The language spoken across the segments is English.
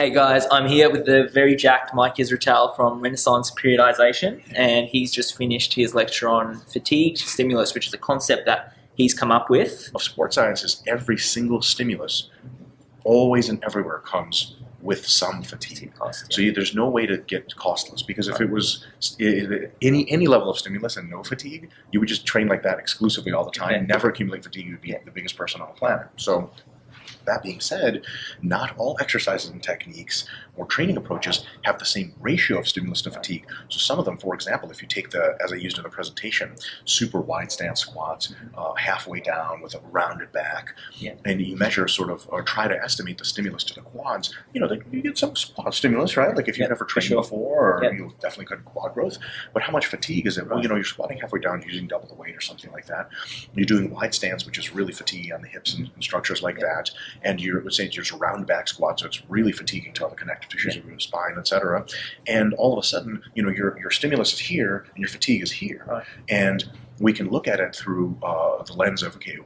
Hey guys, I'm here with the very jacked Mike Isratel from Renaissance Periodization, and he's just finished his lecture on fatigue stimulus, which is a concept that he's come up with. Of sports science is every single stimulus, always and everywhere, comes with some fatigue. Cost, So there's no way to get costless, because if it was any level of stimulus and no fatigue, you would just train like that exclusively all the time, never accumulate fatigue. You'd be the biggest person on the planet. So that being said, not all exercises and techniques or training approaches have the same ratio of stimulus to fatigue. So some of them, for example, if you take as I used in the presentation, super wide stance squats, halfway down with a rounded back, and you measure sort of, or try to estimate the stimulus to the quads, you get some quad stimulus, right? Like if you've never trained before, or you definitely got quad growth, but how much fatigue is it? Well, you're squatting halfway down using double the weight or something like that. You're doing wide stance, which is really fatiguing on the hips and structures like that. And let's say you're just round back squat, so it's really fatiguing to all the connective tissues of your spine, etc. And all of a sudden, your stimulus is here and your fatigue is here. And we can look at it through the lens of, okay,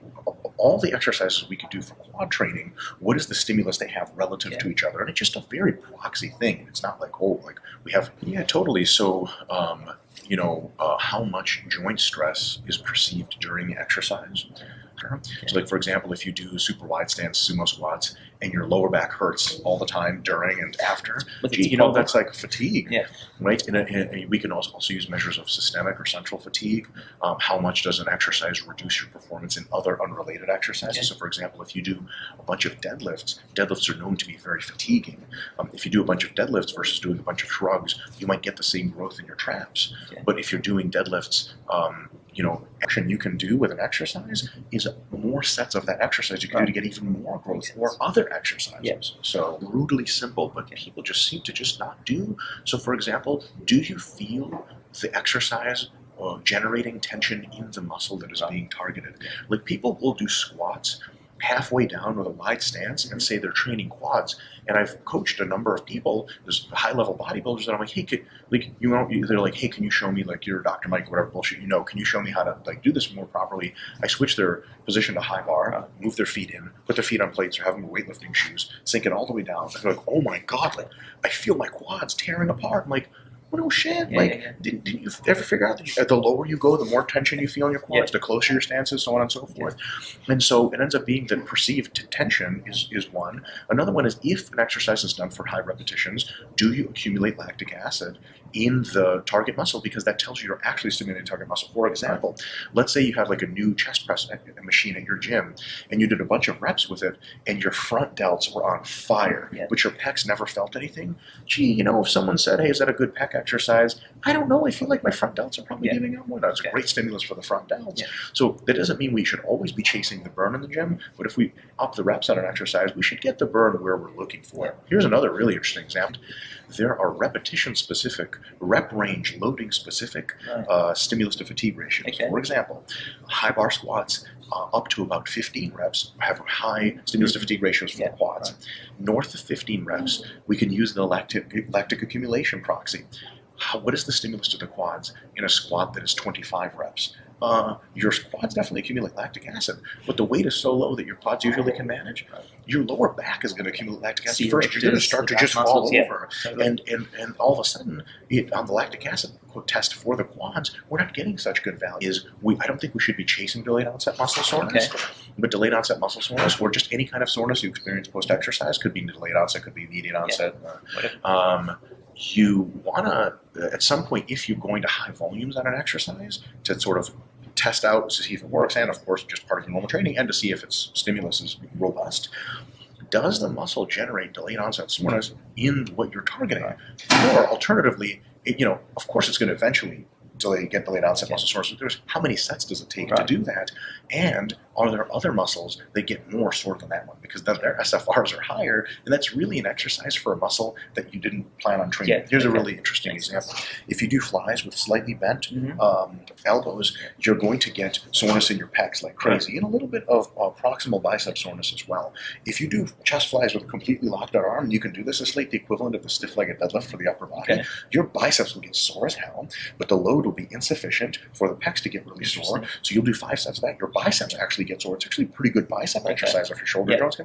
all the exercises we could do for quad training, what is the stimulus they have relative to each other? And it's just a very proxy thing. It's not like, we have, totally. So, how much joint stress is perceived during the exercise. So like, for example, if you do super wide stance sumo squats and your lower back hurts all the time during and after, that's like fatigue, right? And we can also use measures of systemic or central fatigue. How much does an exercise reduce your performance in other unrelated exercises? So for example, if you do a bunch of deadlifts are known to be very fatiguing. If you do a bunch of deadlifts versus doing a bunch of shrugs, you might get the same growth in your traps. But if you're doing deadlifts, action you can do with an exercise is more sets of that exercise you can do to get even more growth, or other exercises. So brutally simple, but people just seem to just not do. So for example, do you feel the exercise generating tension in the muscle that is being targeted? Like, people will do squats halfway down with a wide stance and say they're training quads. And I've coached a number of people, there's high-level bodybuilders, and I'm like, hey, they're like, hey, can you show me, like, you're Dr. Mike, whatever bullshit, can you show me how to, like, do this more properly? I switch their position to high bar, move their feet in, put their feet on plates, or have them wear weightlifting shoes, sink it all the way down. They're like, oh my God, like, I feel my quads tearing apart. I'm like, no shit. Didn't you ever figure out that the lower you go, the more tension you feel in your quads, the closer your stance is, so on and so forth. And so it ends up being that perceived tension is one. Another one is, if an exercise is done for high repetitions, do you accumulate lactic acid in the target muscle? Because that tells you you're actually stimulating target muscle. For example, let's say you have like a new chest press machine at your gym, and you did a bunch of reps with it, and your front delts were on fire, but your pecs never felt anything. Gee, if someone said, hey, is that a good pec exercise? I don't know. I feel like my front delts are probably giving out more. That's a great stimulus for the front delts. So that doesn't mean we should always be chasing the burn in the gym, but if we up the reps on an exercise, we should get the burn where we're looking for it. Here's another really interesting example. There are repetition-specific, rep range, loading-specific stimulus to fatigue ratios. For example, high bar squats up to about 15 reps have high stimulus to fatigue ratios for the quads. North of 15 reps, we can use the lactic accumulation proxy. What is the stimulus to the quads in a squat that is 25 reps? Your quads definitely accumulate lactic acid, but the weight is so low that your quads usually can manage. Your lower back is going to accumulate lactic acid first. You're going to start to just fall over. And all of a sudden, on the lactic acid test for the quads, we're not getting such good values. I don't think we should be chasing delayed onset muscle soreness, but delayed onset muscle soreness, or just any kind of soreness you experience post-exercise, could be delayed onset, could be immediate onset. You want to, at some point, if you're going to high volumes on an exercise, to sort of test out to see if it works, and of course just part of your normal training, and to see if its stimulus is robust. Does the muscle generate delayed onset soreness in what you're targeting? Or alternatively, of course it's going to eventually get delayed onset muscle soreness. But how many sets does it take to do that? And are there other muscles that get more sore than that one? Because then their SFRs are higher, and that's really an exercise for a muscle that you didn't plan on training. Here's a really interesting example. If you do flies with slightly bent elbows, you're going to get soreness in your pecs like crazy, and a little bit of proximal bicep soreness as well. If you do chest flies with a completely locked out arm, you can do this as like the equivalent of the stiff-legged deadlift for the upper body. Your biceps will get sore as hell, but the load will be insufficient for the pecs to get really sore. So you'll do 5 sets of that. Your biceps actually get sore. It's actually a pretty good bicep exercise if your shoulder joints